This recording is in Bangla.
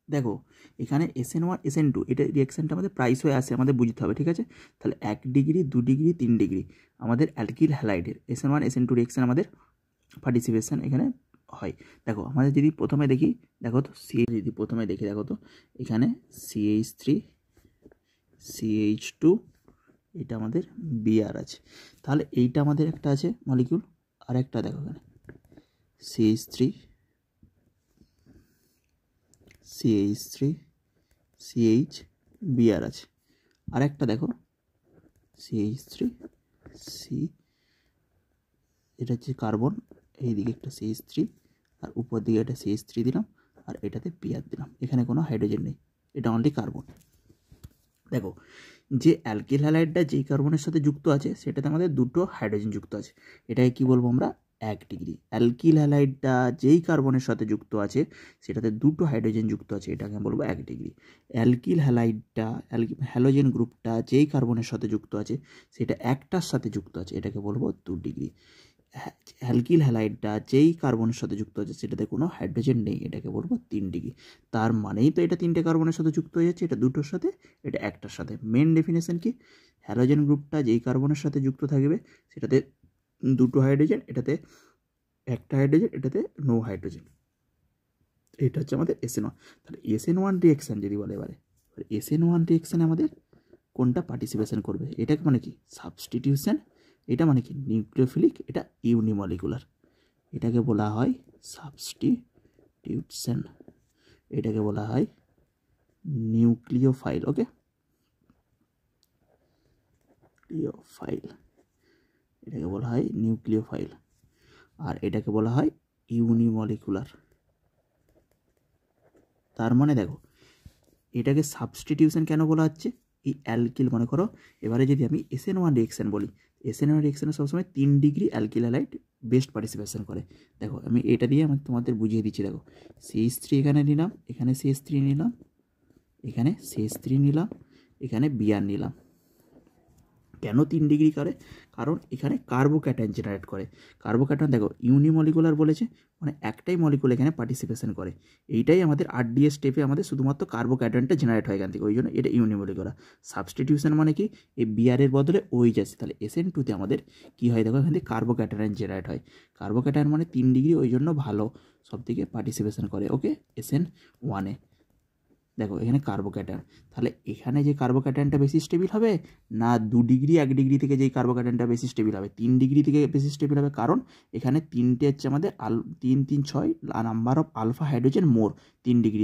দেখো এখানে SN1 SN2 এটা রিয়াকশানটা আমাদের প্রাইস হয়ে আসে, আমাদের বুঝতে হবে, ঠিক আছে। তাহলে 1 ডিগ্রি 2 ডিগ্রি 3 ডিগ্রি আমাদের অ্যালকিল হ্যালাইডের SN1 SN2 রিয়াকশান আমাদের পার্টিসিপেশন এখানে হয়। দেখো আমাদের যদি প্রথমে দেখি, দেখো তো যদি প্রথমে দেখি দেখো তো এখানে CH3 CH2 এটা আমাদের Br আছে। তাহলে এইটা আমাদের একটা আছে মলিকিউল, আর একটা দেখো এখানে CH3 CH Br আছে, আর একটা দেখো CH3 C, এটা হচ্ছে কার্বন, এইদিকে একটা CH3 আর উপর দিকে একটা CH3 দিলাম, আর এটাতে Br দিলাম। এখানে কোনো হাইড্রোজেন নেই, এটা অনলি কার্বন। দেখো যে অ্যালকিল হ্যালাইডটা যেই কার্বনের সাথে যুক্ত আছে সেটাতে আমাদের দুটো হাইড্রোজেন যুক্ত আছে, এটাকে কি বলবো আমরা 1 ডিগ্রি। অ্যালকিল হ্যালাইডটা যেই কার্বনের সাথে যুক্ত আছে সেটাতে দুটো হাইড্রোজেন যুক্ত আছে, এটাকে বলবো 1 ডিগ্রি। অ্যালকিল হ্যালাইডটা হ্যালোজেন গ্রুপটা যেই কার্বনের সাথে যুক্ত আছে সেটা একটার সাথে যুক্ত আছে, এটাকে বলবো 2 ডিগ্রি। অ্যালকিল হ্যালাইডটা যেই কার্বনের সাথে যুক্ত আছে সেটাতে কোনো হাইড্রোজেন নেই, এটাকে বলবো 3 ডিগ্রি। তার মানেই তো এটা 3টে কার্বনের সাথে যুক্ত হয়ে যাচ্ছে, এটা দুটোর সাথে এটা একটার সাথে। মেন ডেফিনেশন কি, হ্যালোজেন গ্রুপটা যেই কার্বনের সাথে যুক্ত থাকবে সেটাতে দুটো হাইড্রোজেন, এটাতে একটা হাইড্রোজেন, এটাতে নো হাইড্রোজেন। এটা হচ্ছে আমাদের SN1। তাহলে SN1 রিয়েকশান যদি বলে এবারে, SN1 রিয়েকশানে আমাদের কোনটা পার্টিসিপেশন করবে, এটা মানে কি সাবস্টিটিউশন, এটা মানে কি নিউক্লিওফিলিক, এটা ইউনিমলিকুলার, এটাকে বলা হয় সাবস্টিটিউশন, এটাকে বলা হয় নিউক্লিওফাইল। ওকে, নিউক্লিওফাইল, এটাকে বলা হয় নিউক্লিওফাইল, আর এটাকে বলা হয় ইউনিমলিকুলার। তার মানে দেখো এটাকে সাবস্টিটিউশন কেন বলা হচ্ছে, এই অ্যালকিল মনে করো, এবারে যদি আমি SN1 রিয়েকশন বলি, SN1 রিয়েকশনে সবসময় 3 degree alkyl halide best participation করে। দেখো আমি এটা দিয়ে আমি তোমাদের বুঝিয়ে দিচ্ছি। দেখো CH3 এখানে নিলাম, এখানে CH3 নিলাম, এখানে CH3 নিলাম, এখানে Br নিলাম। কেন 3 ডিগ্রি করে, কারণ এখানে কার্বোক্যাটায়ন জেনারেট করে। কার্বোক্যাটায়ন দেখো ইউনিমলিকুলার বলেছে, মানে একটাই মলিকুল এখানে পার্টিসিপেশন করে। এইটাই আমাদের RDA স্টেপে আমাদের শুধুমাত্র কার্বোক্যাটায়নটা জেনারেট হয় এখান থেকে, ওই জন্য এটা ইউনিমলিকুলার। সাবস্টিটিউশন মানে কি, এই Br এর বদলে OH আছে, তাহলে SN2তে আমাদের কি হয় দেখো, এখান থেকে কার্বোক্যাটায়ন জেনারেট হয়। কার্বোক্যাটায়ন মানে 3 ডিগ্রি, ওই জন্য ভালো সব থেকে পার্টিসিপেশন করে। ওকে, SN1-এ দেখো এখানে কার্বোক্যাটায়ন, তাহলে এখানে যে কার্বোক্যাটায়নটা বেশি স্টেবল হবে না 2 ডিগ্রি 1 ডিগ্রি থেকে যেই কার্বোক্যাটায়নটা বেশি স্টেবল হবে, 3 ডিগ্রি থেকে বেশি স্টেবল হবে, কারণ এখানে 3টে হচ্ছে আমাদের 3 3 6 number of alpha hydrogen more 3 degree.